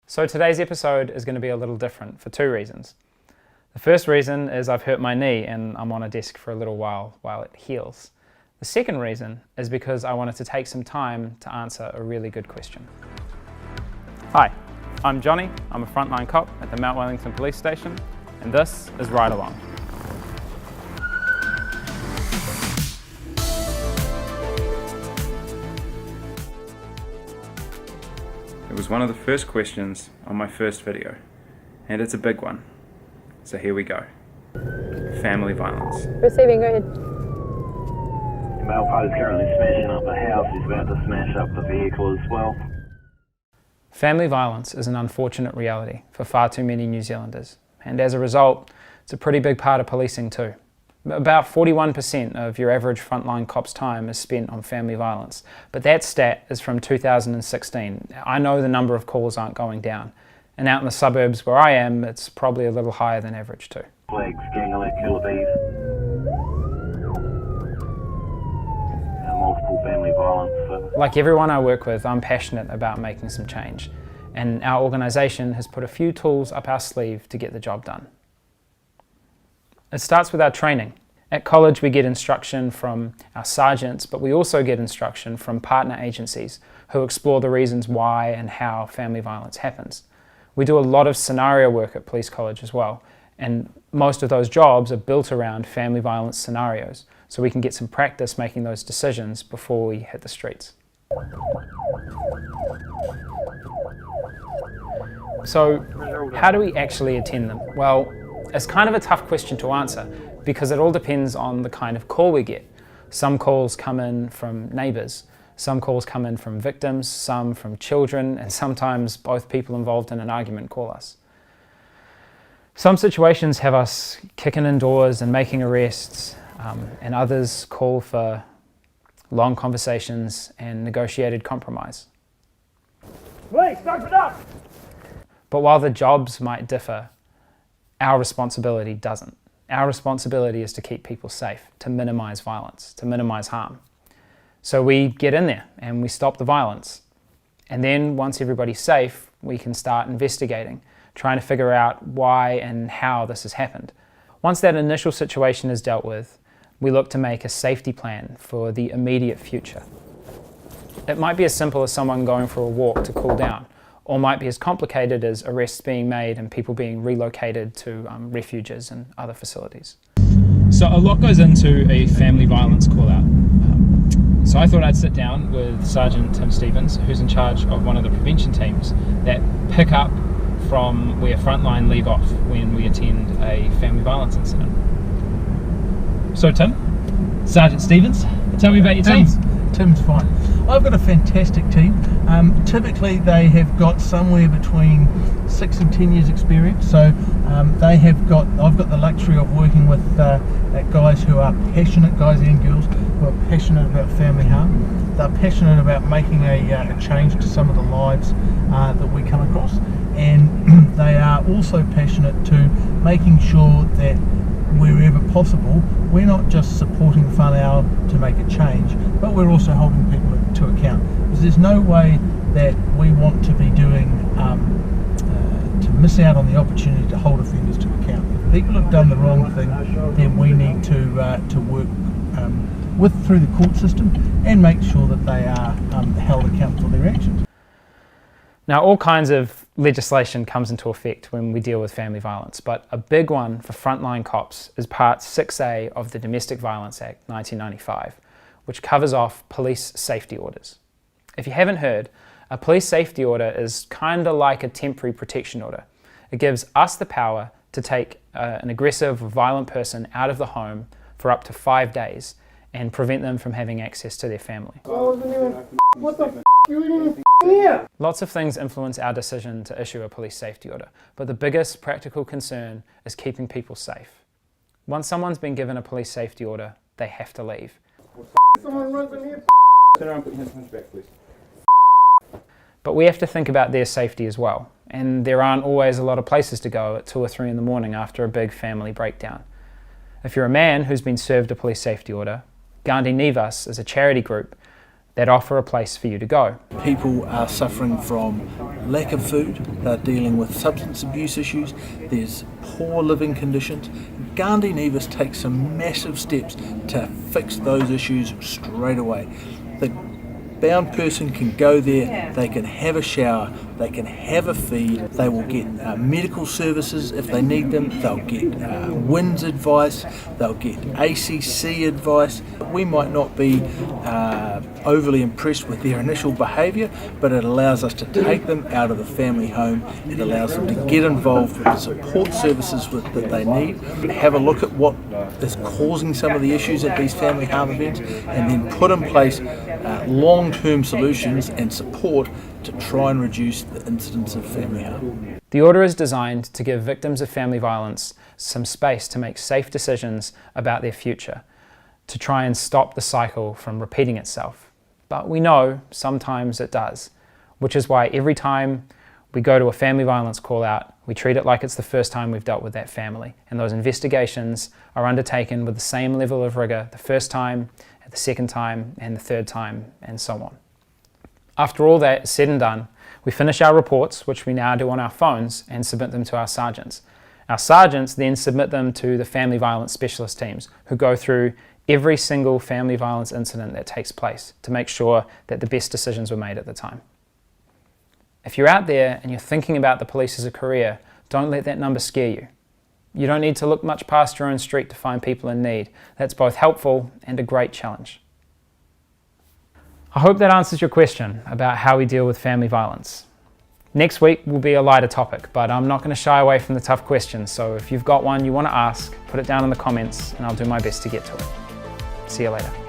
So today's episode is going to be a little different for two reasons. The first reason is I've hurt my knee and I'm on a desk for a little while it heals. The second reason is because I wanted to take some time to answer a really good question. Hi, I'm Johnny. I'm a frontline cop at the Mount Wellington Police Station, and this is Ride Along. It was one of the first questions on my first video, and it's a big one. So here we go. Family violence. Receiving, go ahead. The male part is currently smashing up a house. He's about to smash up the vehicle as well. Family violence is an unfortunate reality for far too many New Zealanders, and as a result, it's a pretty big part of policing too. About 41% of your average frontline cop's time is spent on family violence, but that stat is from 2016. I know the number of calls aren't going down, and out in the suburbs where I am, it's probably a little higher than average too. Flags, gang alert, killer bees. Multiple family violence. Like everyone I work with, I'm passionate about making some change, and our organisation has put a few tools up our sleeve to get the job done. It starts with our training. At college we get instruction from our sergeants, but we also get instruction from partner agencies who explore the reasons why and how family violence happens. We do a lot of scenario work at police college as well, and most of those jobs are built around family violence scenarios, so we can get some practice making those decisions before we hit the streets. So how do we actually attend them? Well, it's kind of a tough question to answer because it all depends on the kind of call we get. Some calls come in from neighbours, some calls come in from victims, some from children, and sometimes both people involved in an argument call us. Some situations have us kicking in doors and making arrests, and others call for long conversations and negotiated compromise. Please, open up! But while the jobs might differ, our responsibility doesn't. Our responsibility is to keep people safe, to minimise violence, to minimise harm. So we get in there and we stop the violence. And then once everybody's safe, we can start investigating, trying to figure out why and how this has happened. Once that initial situation is dealt with, we look to make a safety plan for the immediate future. It might be as simple as someone going for a walk to cool down, or might be as complicated as arrests being made and people being relocated to refuges and other facilities. So a lot goes into a family violence call out. So I thought I'd sit down with Sergeant Tim Stevens, who's in charge of one of the prevention teams that pick up from where frontline leave off when we attend a family violence incident. So Tim, Sergeant Stevens, tell me about your team. Tim's fine. I've got a fantastic team. Typically they have got somewhere between 6 and 10 years experience, so I've got the luxury of working with guys who are passionate, guys and girls who are passionate about family harm. They're passionate about making a change to some of the lives that we come across, and they are also passionate to making sure that wherever possible, we're not just supporting whānau to make a change, but we're also holding people to account. Because there's no way that we want to be doing to miss out on the opportunity to hold offenders to account. If people have done the wrong thing, then we need to work through the court system and make sure that they are held accountable for their actions. Now, all kinds of legislation comes into effect when we deal with family violence, but a big one for frontline cops is Part 6A of the Domestic Violence Act 1995, which covers off police safety orders. If you haven't heard, a police safety order is kind of like a temporary protection order. It gives us the power to take an aggressive or violent person out of the home for up to 5 days and prevent them from having access to their family. What the f*** you even here? Lots of things influence our decision to issue a police safety order, but the biggest practical concern is keeping people safe. Once someone's been given a police safety order, they have to leave. Someone runs in here. Turn around and put your hands back, please. But we have to think about their safety as well, and there aren't always a lot of places to go at 2 or 3 in the morning after a big family breakdown. If you're a man who's been served a police safety order, Gandhi Nivas is a charity group that offer a place for you to go. People are suffering from lack of food, they're dealing with substance abuse issues, there's poor living conditions. Gandhi Nevis takes some massive steps to fix those issues straight away. The bound person can go there, they can have a shower, they can have a feed, they will get medical services if they need them, they'll get WINS advice, they'll get ACC advice. We might not be overly impressed with their initial behaviour, but it allows us to take them out of the family home, it allows them to get involved with the support services that they need, have a look at what is causing some of the issues at these family harm events, and then put in place long-term solutions and support to try and reduce the incidence of family harm. The order is designed to give victims of family violence some space to make safe decisions about their future, to try and stop the cycle from repeating itself. But we know sometimes it does, which is why every time we go to a family violence call out, we treat it like it's the first time we've dealt with that family. And those investigations are undertaken with the same level of rigour the first time, the second time, and the third time, and so on. After all that is said and done, we finish our reports, which we now do on our phones, and submit them to our sergeants. Our sergeants then submit them to the family violence specialist teams, who go through every single family violence incident that takes place to make sure that the best decisions were made at the time. If you're out there and you're thinking about the police as a career, don't let that number scare you. You don't need to look much past your own street to find people in need. That's both helpful and a great challenge. I hope that answers your question about how we deal with family violence. Next week will be a lighter topic, but I'm not going to shy away from the tough questions, so if you've got one you want to ask, put it down in the comments and I'll do my best to get to it. See you later.